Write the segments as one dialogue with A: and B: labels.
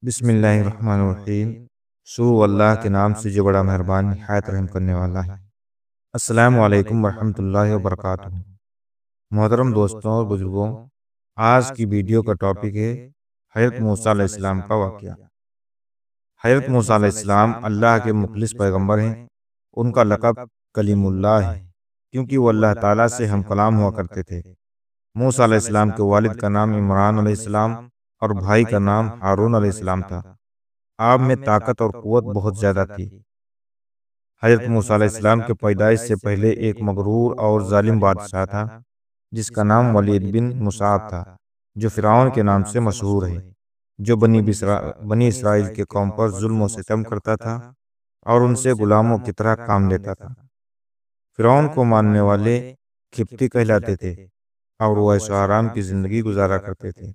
A: بسم اللہ الرحمن الرحیم۔ شروع اللہ کے نام سے جو بڑا مہربان نہایت رحم کرنے والا ہے۔ السلام علیکم ورحمۃ اللہ وبرکاتہ۔ محترم دوستوں اور بزرگوں، آج کی ویڈیو کا ٹاپک ہے حضرت موسیٰ علیہ السلام کا واقعہ۔ حضرت موسیٰ علیہ السلام اللہ کے مخلص پیغمبر ہیں۔ ان کا لقب کلیم اللہ ہے کیونکہ وہ اللہ تعالیٰ سے ہم کلام ہوا کرتے تھے۔ موسیٰ علیہ السلام کے والد کا نام عمران علیہ السلام اور بھائی کا نام ہارون علیہ السلام تھا۔ آپ میں طاقت اور قوت بہت زیادہ تھی۔ حضرت موسیٰ علیہ السلام کے پیدائش سے پہلے ایک مغرور اور ظالم بادشاہ تھا جس کا نام ولید بن مصعب تھا، جو فرعون کے نام سے مشہور ہے، جو بنی اسرائیل کے قوم پر ظلم و ستم کرتا تھا اور ان سے غلاموں کی طرح کام لیتا تھا۔ فرعون کو ماننے والے قبطی کہلاتے تھے اور وہ عیش و آرام کی زندگی گزارا کرتے تھے۔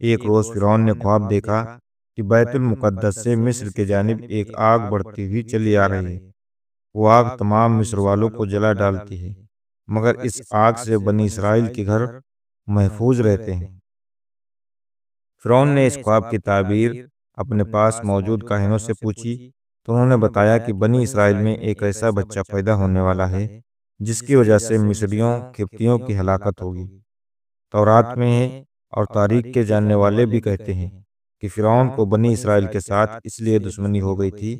A: ایک روز فرعون نے خواب دیکھا کہ بیت المقدس سے مصر کے جانب ایک آگ بڑھتی ہوئی چلی آ رہی ہے۔ وہ آگ تمام مصر والوں کو جلا ڈالتی ہے، مگر اس آگ سے بنی اسرائیل کے گھر محفوظ رہتے ہیں۔ فرعون نے اس خواب کی تعبیر اپنے پاس موجود کاہنوں سے پوچھی تو انہوں نے بتایا کہ بنی اسرائیل میں ایک ایسا بچہ پیدا ہونے والا ہے جس کی وجہ سے مصریوں قبطیوں کی ہلاکت ہوگی۔ تورات میں ہے اور تاریخ کے جاننے والے بھی کہتے ہیں کہ فرعون کو بنی اسرائیل کے ساتھ اس لیے دشمنی ہو گئی تھی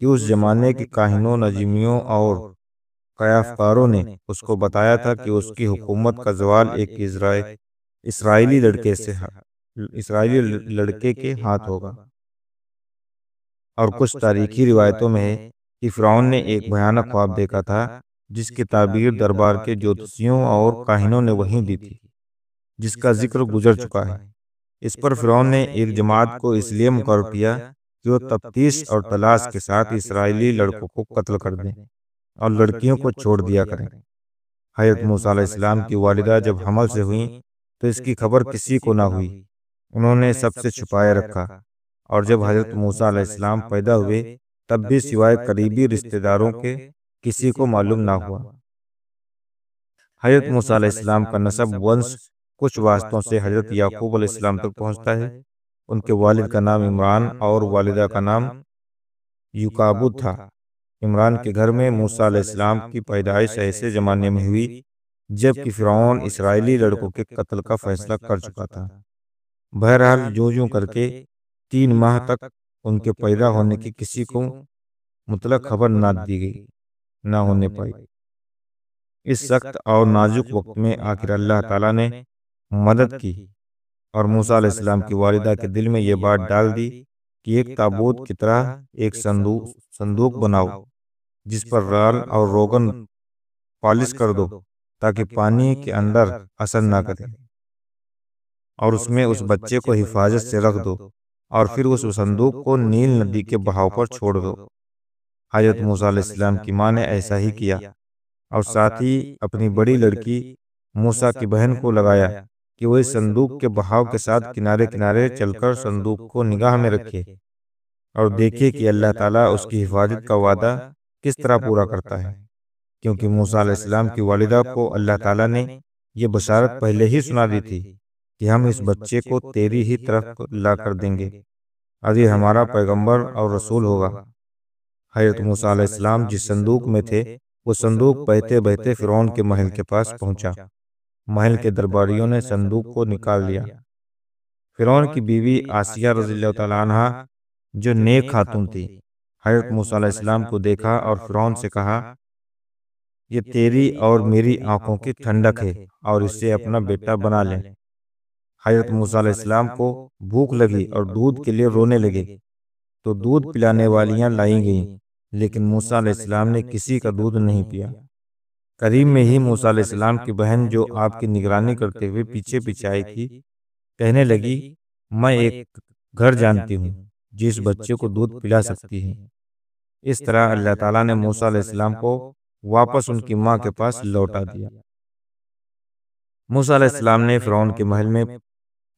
A: کہ اس زمانے کے کاہنوں، نجومیوں اور قیافکاروں نے اس کو بتایا تھا کہ اس کی حکومت کا زوال ایک اسرائیلی لڑکے کے ہاتھ ہوگا۔ اور کچھ تاریخی روایتوں میں ہے کہ فرعون نے ایک بھیانک خواب دیکھا تھا جس کی تعبیر دربار کے جوتشیوں اور کاہنوں نے وہیں دی تھی، جس کا ذکر گزر چکا ہے۔ اس پر فرعون نے ایک جماعت کو اس لیے مقرر کیا کہ وہ تفتیش اور تلاش کے ساتھ اسرائیلی لڑکوں کو قتل کر دیں اور لڑکیوں کو چھوڑ دیا کریں۔ حضرت موسیٰ علیہ السلام کی والدہ جب حمل سے ہوئیں تو اس کی خبر کسی کو نہ ہوئی، انہوں نے سب سے چھپائے رکھا، اور جب حضرت موسیٰ علیہ السلام پیدا ہوئے تب بھی سوائے قریبی رشتہ داروں کے کسی کو معلوم نہ ہوا۔ حضرت موسیٰ علیہ السلام کا نسب ونش کچھ واسطوں سے حضرت یعقوب علیہ السلام تک پہنچتا ہے۔ ان کے والد کا نام عمران اور والدہ کا نام یوکابد تھا۔ عمران کے گھر میں موسیٰ علیہ السلام کی پیدائش ایسے زمانے میں ہوئی جب کہ فرعون اسرائیلی لڑکوں کے قتل کا فیصلہ کر چکا تھا۔ بہرحال یوں کر کے 3 ماہ تک ان کے پیدا ہونے کی کسی کو مطلق خبر نہ ہونے پائی۔ اس سخت اور نازک وقت میں آخر اللہ تعالیٰ نے مدد کی اور موسیٰ علیہ السلام کی والدہ کے دل میں یہ بات ڈال دی کہ ایک تابوت کی طرح ایک صندوق بناؤ جس پر رال اور روغن پالش کر دو تاکہ پانی کے اندر اثر نہ کرے، اور اس میں اس بچے کو حفاظت سے رکھ دو اور پھر اس صندوق کو نیل ندی کے بہاؤ پر چھوڑ دو۔ حضرت موسیٰ علیہ السلام کی ماں نے ایسا ہی کیا اور ساتھ ہی اپنی بڑی لڑکی موسیٰ کی بہن کو لگایا کہ وہ اس صندوق کے بہاؤ کے ساتھ کنارے کنارے چل کر صندوق کو نگاہ میں رکھے اور دیکھے کہ اللہ تعالیٰ اس کی حفاظت کا وعدہ کس طرح پورا کرتا ہے، کیونکہ موسیٰ علیہ السلام کی والدہ کو اللہ تعالیٰ نے یہ بشارت پہلے ہی سنا دی تھی کہ ہم اس بچے کو تیری ہی طرف لا کر دیں گے اور یہ ہمارا پیغمبر اور رسول ہوگا۔ حضرت موسیٰ علیہ السلام جس صندوق میں تھے وہ صندوق بہتے بہتے فرعون کے محل کے پاس پہنچا۔ محل کے درباریوں نے صندوق کو نکال لیا۔ فرعون کی بیوی آسیہ رضی اللہ تعالیٰ عنہا جو نیک خاتون تھی، حضرت موسیٰ علیہ السلام کو دیکھا اور فرعون سے کہا، یہ تیری اور میری آنکھوں کی ٹھنڈک ہے اور اس سے اپنا بیٹا بنا لیں۔ حضرت موسیٰ علیہ السلام کو بھوک لگی اور دودھ کے لیے رونے لگے تو دودھ پلانے والیاں لائی گئیں، لیکن موسیٰ علیہ السلام نے کسی کا دودھ نہیں پیا۔ قریب میں ہی موسیٰ علیہ السلام کی بہن جو آپ کی نگرانی کرتے ہوئے پیچھے پیچھے آئی تھی کہنے لگی، میں ایک گھر جانتی ہوں جو اس بچے کو دودھ پلا سکتی ہے۔ اس طرح اللہ تعالیٰ نے موسیٰ علیہ السلام کو واپس ان کی ماں کے پاس لوٹا دیا۔ موسیٰ علیہ السلام نے فرعون کے محل میں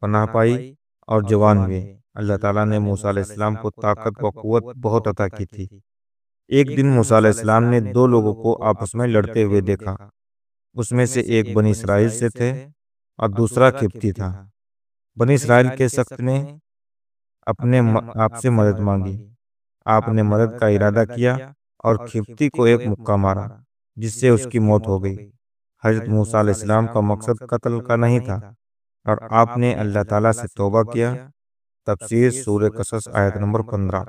A: پناہ پائی اور جوان ہوئے۔ اللہ تعالیٰ نے موسیٰ علیہ السلام کو طاقت و قوت بہت عطا کی تھی۔ ایک دن موسیٰ علیہ السلام نے 2 لوگوں کو آپس میں لڑتے ہوئے دیکھا۔ اس میں سے ایک بنی اسرائیل سے تھے اور دوسرا قبطی تھا۔ بنی اسرائیل کے سخت نے آپ سے مدد مانگی۔ آپ نے مدد کا ارادہ کیا اور کھپتی کو ایک مکہ مارا جس سے اس کی موت ہو گئی۔ حضرت موسیٰ علیہ السلام کا مقصد قتل کا نہیں تھا اور آپ نے اللہ تعالیٰ سے توبہ کیا۔ تفسیر سورہ قصص آیت نمبر 15۔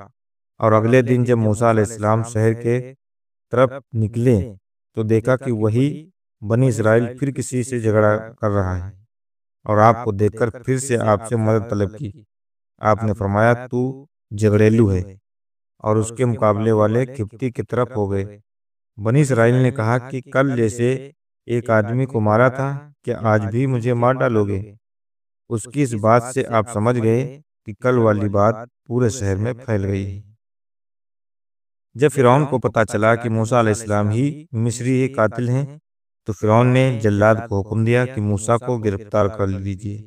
A: اور اگلے دن جب موسیٰ علیہ السلام شہر کے طرف نکلے تو دیکھا کہ وہی بنی اسرائیل پھر کسی سے جھگڑا کر رہا ہے، اور آپ کو دیکھ کر پھر سے آپ سے مدد طلب کی۔ آپ نے فرمایا تو جھگڑیلو ہے، اور اس کے مقابلے والے کھپتی کی طرف ہو گئے۔ بنی اسرائیل نے کہا کہ کل جیسے ایک آدمی کو مارا تھا، کیا آج بھی مجھے مار ڈالو گے؟ اس کی اس بات سے آپ سمجھ گئے کہ کل والی بات پورے شہر میں پھیل گئی ہے۔ جب فرعون کو پتا چلا کہ موسیٰ علیہ السلام ہی مصری قاتل ہیں تو فرعون نے جلاد کو حکم دیا کہ موسیٰ کو گرفتار کر لیجیے۔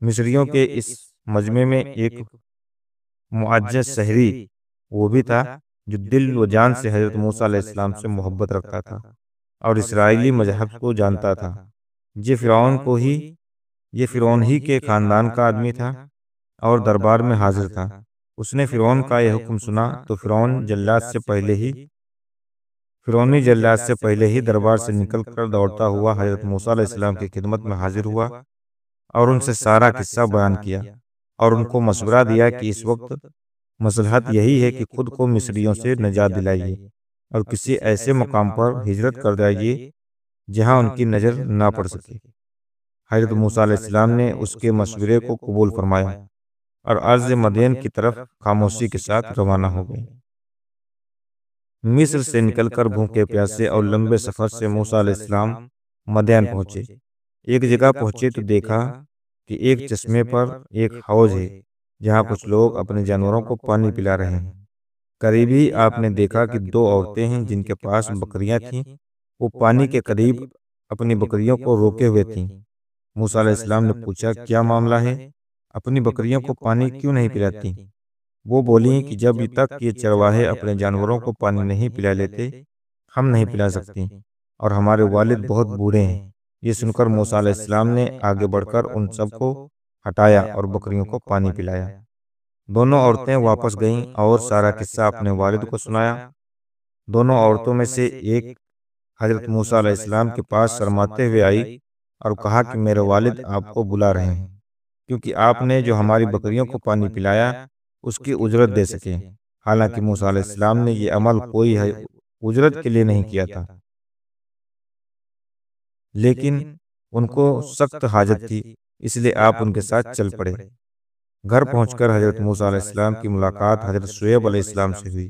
A: مصریوں کے اس مجمع میں ایک معجز سحری وہ بھی تھا جو دل و جان سے حضرت موسیٰ علیہ السلام سے محبت رکھتا تھا اور اسرائیلی مذہب کو جانتا تھا۔ یہ فرعون ہی کے خاندان کا آدمی تھا اور دربار میں حاضر تھا۔ اس نے فرعون کا یہ حکم سنا تو فرعونی جلاد سے پہلے ہی دربار سے نکل کر دوڑتا ہوا حضرت موسیٰ علیہ السلام کی خدمت میں حاضر ہوا اور ان سے سارا قصہ بیان کیا اور ان کو مشورہ دیا کہ اس وقت مصلحت یہی ہے کہ خود کو مصریوں سے نجات دلائیے اور کسی ایسے مقام پر ہجرت کر جائیے جہاں ان کی نظر نہ پڑ سکے۔ حضرت موسیٰ علیہ السلام نے اس کے مشورے کو قبول فرمایا اور ارض مدین کی طرف خاموشی کے ساتھ روانہ ہو گئے۔ مصر سے نکل کر بھوکے پیاسے اور لمبے سفر سے موسیٰ علیہ السلام مدین پہنچے۔ ایک جگہ پہنچے تو دیکھا کہ ایک چشمے پر ایک حوض ہے جہاں کچھ لوگ اپنے جانوروں کو پانی پلا رہے ہیں۔ قریب ہی آپ نے دیکھا کہ دو عورتیں ہیں جن کے پاس بکریاں تھیں، وہ پانی کے قریب اپنی بکریوں کو روکے ہوئے تھیں۔ موسیٰ علیہ السلام نے پوچھا کیا معاملہ ہے، اپنی بکریوں کو پانی کیوں نہیں پلاتی؟ وہ بولی کہ جب تک یہ چرواہے اپنے جانوروں کو پانی نہیں پلا لیتے ہم نہیں پلا سکتی، اور ہمارے والد بہت بوڑھے ہیں۔ یہ سن کر موسیٰ علیہ السلام نے آگے بڑھ کر ان سب کو ہٹایا اور بکریوں کو پانی پلایا۔ دونوں عورتیں واپس گئیں اور سارا قصہ اپنے والد کو سنایا۔ دونوں عورتوں میں سے ایک حضرت موسیٰ علیہ السلام کے پاس شرماتے ہوئے آئی اور کہا کہ میرے والد آپ کو بلا رہے ہیں کیونکہ آپ نے جو ہماری بکریوں کو پانی پلایا اس کی اجرت دے سکیں۔ حالانکہ موسیٰ علیہ السلام نے یہ عمل کوئی اجرت کے لیے نہیں کیا تھا، لیکن ان کو سخت حاجت تھی، اس لیے آپ ان کے ساتھ چل پڑے۔ گھر پہنچ کر حضرت موسیٰ علیہ السلام کی ملاقات حضرت شعیب علیہ السلام سے ہوئی۔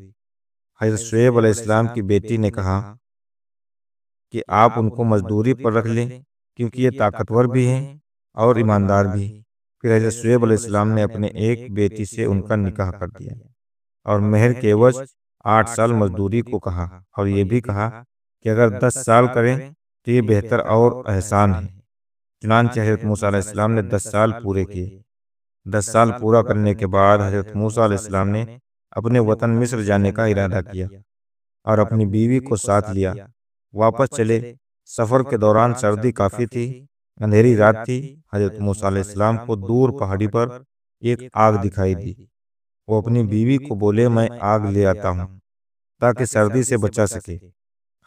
A: حضرت شعیب علیہ السلام کی بیٹی نے کہا کہ آپ ان کو مزدوری پر رکھ لیں کیونکہ یہ طاقتور بھی ہیں اور ایماندار بھی۔ پھر حضرت شعیب علیہ السلام نے اپنے ایک بیٹی سے ان کا نکاح کر دیا اور مہر کے عوض 8 سال مزدوری کو کہا، اور یہ بھی کہا کہ اگر 10 سال کریں تو یہ بہتر اور احسان ہے۔ چنانچہ حضرت موسیٰ علیہ السلام نے 10 سال پورے کیے۔ 10 سال پورا کرنے کے بعد حضرت موسیٰ علیہ السلام نے اپنے وطن مصر جانے کا ارادہ کیا اور اپنی بیوی کو ساتھ لیا۔ واپس چلے۔ سفر کے دوران سردی کافی تھی، اندھیری رات تھی۔ حضرت موسیٰ علیہ السلام کو دور پہاڑی پر ایک آگ دکھائی دی۔ وہ اپنی بیوی کو بولے میں آگ لے آتا ہوں تاکہ سردی سے بچا سکے۔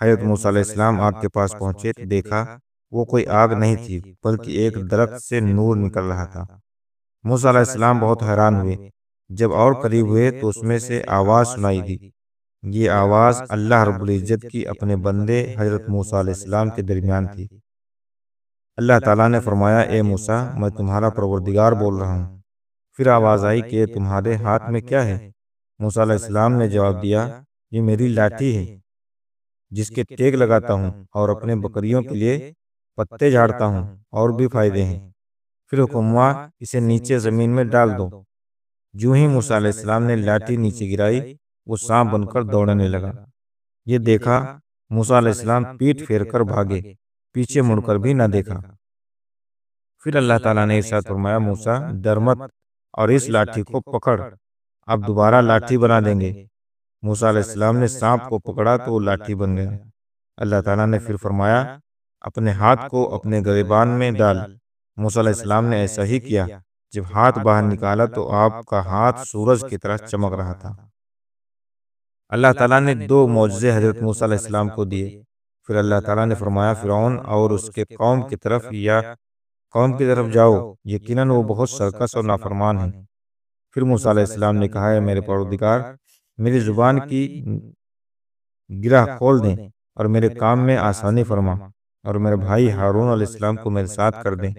A: حضرت موسیٰ علیہ السلام آگ کے پاس پہنچے تو دیکھا وہ کوئی آگ نہیں تھی بلکہ ایک درخت سے نور نکل رہا تھا۔ موسیٰ علیہ السلام بہت حیران ہوئے۔ جب اور قریب ہوئے تو اس میں سے آواز سنائی دی۔ یہ آواز اللہ رب العزت کی اپنے بندے حضرت موسیٰ علیہ السلام کے درمیان تھی۔ اللہ تعالیٰ نے فرمایا اے موسیٰ میں تمہارا پروردگار بول رہا ہوں۔ پھر آواز آئی کہ تمہارے ہاتھ میں کیا ہے؟ موسیٰ علیہ السلام نے جواب دیا یہ میری لاٹھی ہے جس کے ٹیک لگاتا ہوں اور اپنے بکریوں کے لیے پتے جھاڑتا ہوں، اور بھی فائدے ہیں۔ پھر حکم ہوا اسے نیچے زمین میں ڈال دو۔ جو ہی موسیٰ علیہ السلام نے لاٹھی نیچے گرائی وہ سانپ بن کر دوڑنے لگا۔ یہ دیکھا موسیٰ علیہ السلام پیٹ پھیر کر بھاگے، پیچھے مڑ کر بھی نہ دیکھا۔ پھر اللہ تعالیٰ نے ارشاد فرمایا موسیٰ ڈر مت اور اس لاٹھی کو پکڑ، اب دوبارہ لاٹھی بنا دیں گے۔ موسیٰ علیہ السلام نے سانپ کو پکڑا تو وہ لاٹھی بن گیا۔ اللہ تعالیٰ نے پھر فرمایا اپنے ہاتھ کو اپنے گریبان میں ڈال۔ موسیٰ علیہ السلام نے ایسا ہی کیا جب ہاتھ باہر نکالا تو آپ کا ہاتھ سورج کی طرح چمک رہا تھا۔ اللہ تعالیٰ نے دو معجزے حضرت موسیٰ علیہ السلام کو دیے۔ پھر اللہ تعالیٰ نے فرمایا فرعون اور اس کے قوم کی طرف جاؤ، یقیناً وہ بہت سرکش اور نافرمان ہیں۔ پھر موسیٰ علیہ السلام نے کہا، اے میرے پروردگار، میری زبان کی گرہ کھول دیں اور میرے کام میں آسانی فرما، اور میرے بھائی ہارون علیہ السلام کو میرے ساتھ کر دیں۔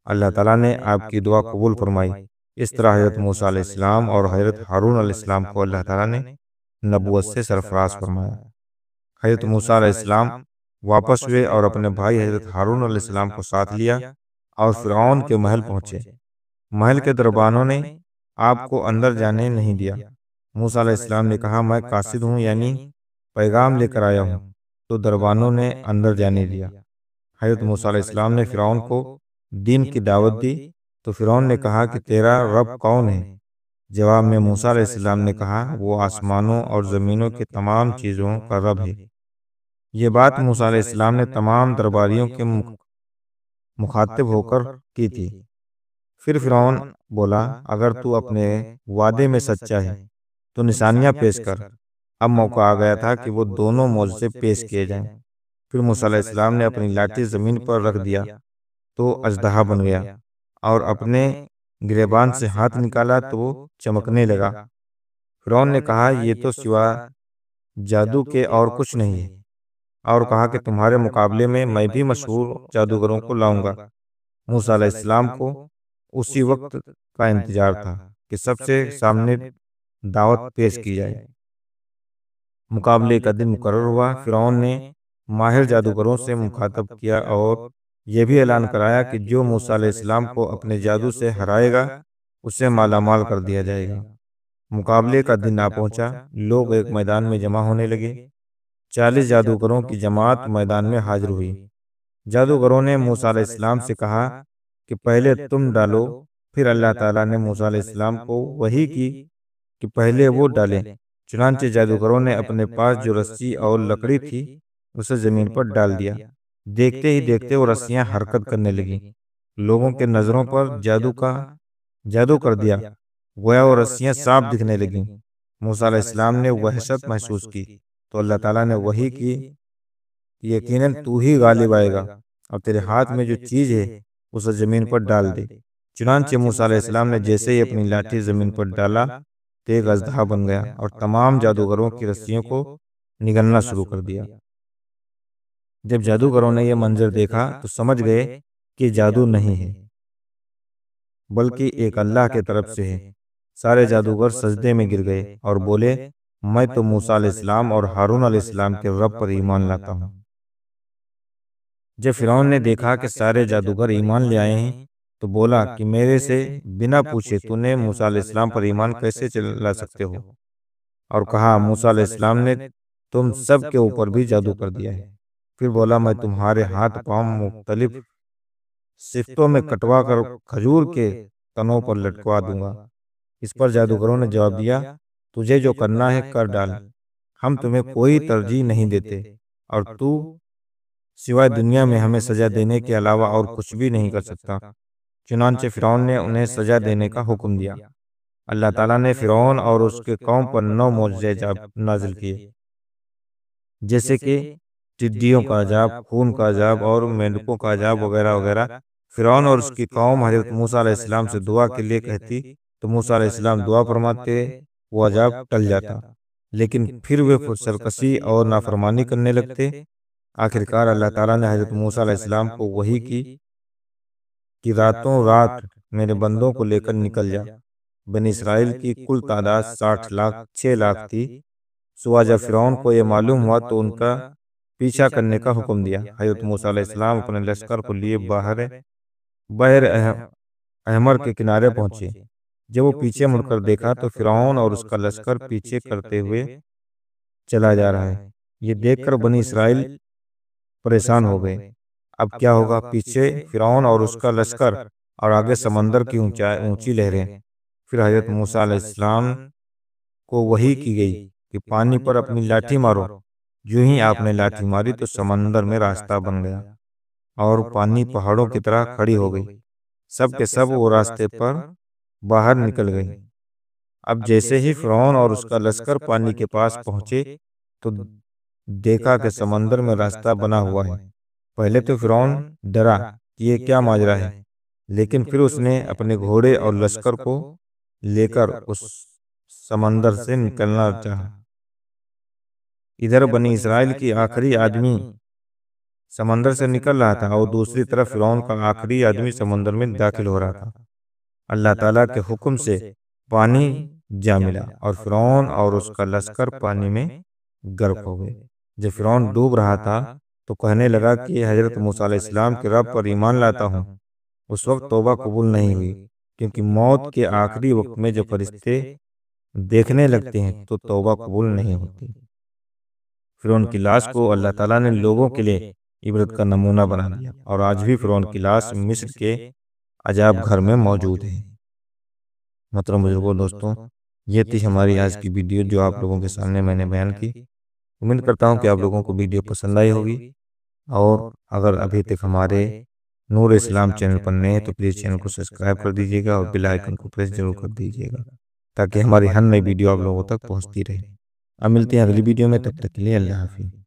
A: اللہ تعالیٰ نے آپ کی دعا قبول فرمائی۔ اس طرح حضرت موسیٰ علیہ السلام اور حضرت ہارون علیہ السلام کو اللہ تعالیٰ نے نبوت سے سرفراز فرمایا۔ حضرت موسیٰ علیہ السلام واپس ہوئے اور اپنے بھائی حضرت ہارون علیہ السلام کو ساتھ لیا اور فرعون کے محل پہنچے۔ محل کے دربانوں نے آپ کو اندر جانے نہیں دیا۔ موسیٰ علیہ السلام نے کہا، میں قاصد ہوں، یعنی پیغام لے کر آیا ہوں، تو دربانوں نے اندر جانے دیا۔ حضرت موسیٰ علیہ السلام نے فرعون کو دین کی دعوت دی تو فرعون نے کہا کہ تیرا رب کون ہے؟ جواب میں موسیٰ علیہ السلام نے کہا، وہ آسمانوں اور زمینوں کی تمام چیزوں کا رب ہے۔ یہ بات موسیٰ علیہ السلام نے تمام درباریوں کے مخاطب ہو کر کی تھی۔ پھر فرعون بولا، اگر تو اپنے وعدے میں سچا ہے تو نشانیاں پیش کر۔ اب موقع آ گیا تھا کہ وہ دونوں معجزے پیش کیے جائیں۔ پھر موسیٰ علیہ السلام نے اپنی لاٹھی زمین پر رکھ دیا تو اژدہا بن گیا، اور اپنے گریبان سے ہاتھ نکالا تو وہ چمکنے لگا۔ فرعون نے کہا، یہ تو سوا جادو کے اور کچھ نہیں ہے، اور کہا کہ تمہارے مقابلے میں بھی مشہور جادوگروں کو لاؤں گا۔ موسیٰ علیہ السلام کو اسی وقت کا انتظار تھا کہ سب سے سامنے دعوت پیش کی جائے۔ مقابلے کا دن مقرر ہوا۔ فرعون نے ماہر جادوگروں سے مخاطب کیا اور یہ بھی اعلان کرایا کہ جو موسیٰ علیہ السلام کو اپنے جادو سے ہرائے گا اسے مالا مال کر دیا جائے گا۔ مقابلے کا دن آ پہنچا۔ لوگ ایک میدان میں جمع ہونے لگے۔ 40 جادوگروں کی جماعت میدان میں حاضر ہوئی۔ جادوگروں نے موسیٰ علیہ السلام سے کہا کہ پہلے تم ڈالو۔ پھر اللہ تعالیٰ نے موسیٰ علیہ السلام کو وحی کی کہ پہلے وہ ڈالیں۔ چنانچہ جادوگروں نے اپنے پاس جو رسی اور لکڑی تھی اسے زمین پر ڈال دیا۔ دیکھتے ہی دیکھتے وہ رسیاں حرکت کرنے لگیں۔ لوگوں کے نظروں پر جادو کر دیا، گویا وہ رسیاں صاف دکھنے لگیں۔ موسیٰ علیہ السلام نے وحشت محسوس کی تو اللہ تعالیٰ نے وحی کی کہ یقیناً تو ہی غالب آئے گا، اور تیرے ہاتھ میں جو چیز ہے اسے زمین پر ڈال دے۔ چنانچہ موسیٰ علیہ السلام نے جیسے ہی اپنی لاٹھی زمین پر ڈالا تو ایک اژدہا بن گیا اور تمام جادوگروں کی رسیوں کو نگلنا شروع کر دیا۔ جب جادوگروں نے یہ منظر دیکھا تو سمجھ گئے کہ جادو نہیں ہے بلکہ ایک اللہ کی طرف سے ہے۔ سارے جادوگر سجدے میں گر گئے اور بولے، میں تو موسیٰ علیہ السلام اور ہارون علیہ السلام کے رب پر ایمان لاتا ہوں۔ جب فرعون نے دیکھا کہ سارے جادوگر ایمان لے آئے ہیں تو بولا کہ میرے سے بنا پوچھے تو نے موسیٰ علیہ السلام پر ایمان کیسے لا سکتے ہو؟ اور کہا، موسیٰ علیہ السلام نے تم سب کے اوپر بھی جادو کر دیا ہے۔ پھر بولا، میں تمہارے ہاتھ پاؤں مختلف صفتوں میں کٹوا کر کھجور کے تنوں پر لٹکوا دوں گا۔ اس پر جادوگروں نے جواب دیا، تجھے جو کرنا ہے کر ڈال، ہم تمہیں کوئی ترجیح نہیں دیتے، اور تو سوائے دنیا میں ہمیں سزا دینے کے علاوہ اور کچھ بھی نہیں کر سکتا۔ چنانچہ فرعون نے انہیں سزا دینے کا حکم دیا۔ اللہ تعالیٰ نے فرعون اور اس کے قوم پر 9 معجزے نازل کیے، جیسے کہ ٹڈیوں کا عذاب، خون کا عذاب اور مینڈکوں کا عذاب وغیرہ وغیرہ۔ فرعون اور اس کی قوم حضرت موسیٰ علیہ السلام سے دعا کے لیے کہتی تو موسیٰ علیہ السلام دعا فرماتے، وہ عذاب ٹل جاتا، لیکن پھر وہ سرکشی اور نافرمانی کرنے لگتے۔ آخرکار اللہ تعالیٰ نے حضرت موسیٰ علیہ السلام کو وحی کی کہ راتوں رات میرے بندوں کو لے کر نکل جا۔ بنی اسرائیل کی کل تعداد 6 لاکھ تھی۔ سوا جب فرعون کو یہ معلوم ہوا تو ان کا پیچھا کرنے کا حکم دیا۔ حضرت موسیٰ علیہ السلام اپنے لشکر کو لیے بحر احمر کے کنارے پہنچے۔ جب وہ پیچھے مڑ کر دیکھا تو فرعون اور اس کا لشکر پیچھے کرتے ہوئے چلا جا رہا ہے۔ یہ دیکھ کر بنی اسرائیل پریشان ہو گئے، اب کیا ہوگا؟ پیچھے فرعون اور اس کا لشکر اور آگے سمندر کی اونچی لہریں۔ پھر حضرت موسیٰ علیہ السلام کو وحی کی گئی کہ پانی پر اپنی لاٹھی مارو۔ جو ہی آپ نے لاٹھی ماری تو سمندر میں راستہ بن گیا اور پانی پہاڑوں کی طرح کھڑی ہو گئی۔ سب کے سب وہ راستے پر باہر نکل گئے۔ اب جیسے ہی فرعون اور اس کا لشکر پانی کے پاس پہنچے تو دیکھا کہ سمندر میں راستہ بنا ہوا ہے۔ پہلے تو فرعون ڈرا کہ یہ کیا ماجرا ہے، لیکن پھر اس نے اپنے گھوڑے اور لشکر کو لے کر اس سمندر سے نکلنا چاہا۔ ادھر بنی اسرائیل کی آخری آدمی سمندر سے نکل رہا تھا اور دوسری طرف فرعون کا آخری آدمی سمندر میں داخل ہو رہا تھا۔ اللہ تعالیٰ کے حکم سے پانی جا ملا اور فرعون اور اس کا لشکر پانی میں غرق ہو گئے۔ جب فرعون ڈوب رہا تھا تو کہنے لگا کہ حضرت موسیٰ علیہ السلام کے رب پر ایمان لاتا ہوں۔ اس وقت توبہ قبول نہیں ہوئی، کیونکہ موت کے آخری وقت میں جب فرشتے دیکھنے لگتے ہیں تو توبہ قبول نہیں ہوتی۔ فرعون کی لاش کو اللہ تعالیٰ نے لوگوں کے لیے عبرت کا نمونہ بنا دیا، اور آج بھی فرعون کی لاش مصر کے عجائب گھر میں موجود ہے۔ محترم بزرگوں، دوستوں، یہ تھی ہماری آج کی ویڈیو جو آپ لوگوں کے سامنے میں نے بیان کی۔ امید کرتا ہوں کہ آپ لوگوں کو ویڈیو پسند آئی ہوگی، اور اگر ابھی تک ہمارے نور اسلام چینل پر نئے ہیں تو پلیز چینل کو سبسکرائب کر دیجیے گا اور بیل آئیکن کو پریس ضرور کر دیجیے گا، تاکہ ہماری ہر نئی ویڈیو آپ لوگوں تک پہنچتی رہے۔ اب ملتے ہیں اگلی ویڈیو میں، تب تک کے لیے اللہ حافظ۔